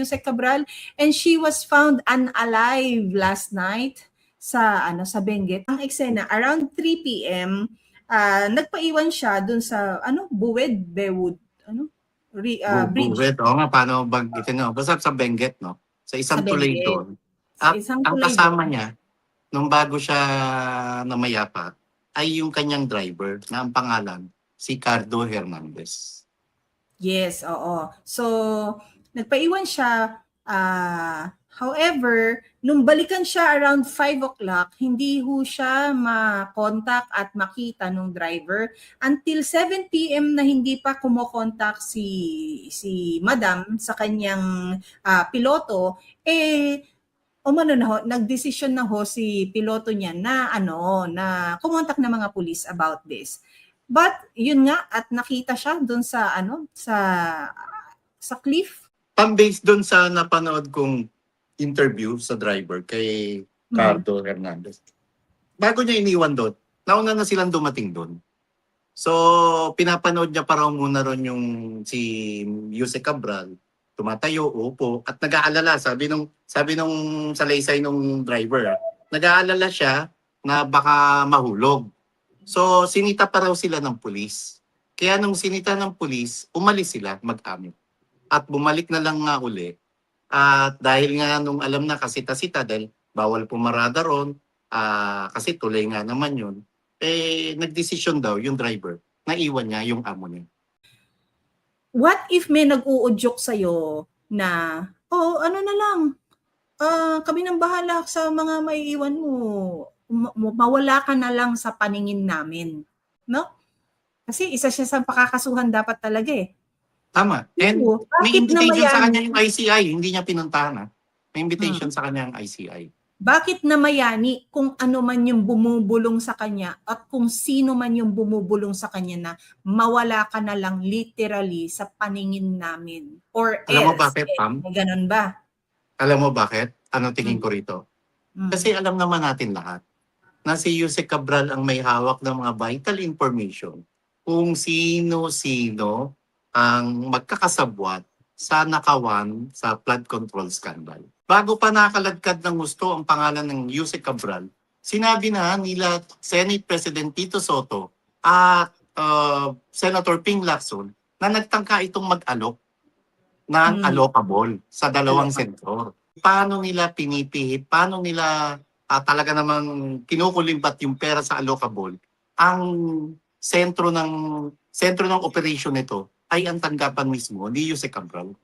Yusek Cabral, and she was found unalive last night sa Benguet. Ang eksena around 3 p.m. Nagpaiwan siya dun sa Buwed Bewood bridge Buwet, oo nga, paano banggitin nyo? Basta sa Benguet, no? Sa sa isang tulay Benguet. doon. Sa At isang ang tulay kasama doon. niya, nung bago siya namayapa, ay yung kanyang driver na ang pangalan, si Cardo Hernandez. Yes, oo. So, nagpaiwan siya. However, nung balikan siya around 5 o'clock, hindi ho siya ma-contact at makita nung driver until 7 p.m. na hindi pa kumokontak si Madam sa kanyang piloto, nagdesisyon na ho si piloto niya na kumontak ng mga pulis about this. But yun nga, at nakita siya doon sa cliff. Pang-based doon sa napanood kong interview sa driver kay Cardo Hernandez. Bago niya iniwan doon, nauna na silang dumating doon. So, pinapanood niya pa raw muna ron yung si Yusek Cabral, tumatayo, upo, at nag-aalala, sabi nung salaysay nung driver, nag-aalala siya na baka mahulog. So, sinita pa raw sila ng pulis. Kaya nung sinita ng pulis, umalis sila mag-amo. At bumalik na lang nga uli. At dahil nga nung alam na kasita-sita, dahil bawal pumarada ron, kasi tulay nga naman yun, nagdesisyon daw yung driver na iwan niya yung amo niya. What if may nag-uudyok sa'yo na, ano na lang, kami nang bahala sa mga maiiwan mo, mawala ka na lang sa paningin namin. No? Kasi isa siya sa pakakasuhan dapat talaga eh. Tama. And may invitation sa kanya yung ICI, hindi niya pinuntahan. May invitation sa kanya yung ICI. Bakit namayani kung ano man yung bumubulong sa kanya at kung sino man yung bumubulong sa kanya na mawala ka na lang literally sa paningin namin? Or Alam mo else, bakit, Pam? ganun ba? Alam mo bakit? Ano tingin ko rito? Kasi alam naman natin lahat na si Yusek Cabral ang may hawak ng mga vital information kung sino-sino ang magkakasabwat sa nakawan sa flood control scandal. Bago pa nakaladkad ng gusto ang pangalan ng Yusek Cabral, sinabi na nila Senate President Tito Soto at Senator Ping Lacson na nagtangka itong mag-alok ng allocable sa dalawang sentor. Paano nila pinipihit, paano nila talaga namang kinukulimbat yung pera sa allocable, ang sentro ng operation nito ay ang tanggapan mismo ni Yusek Cabral.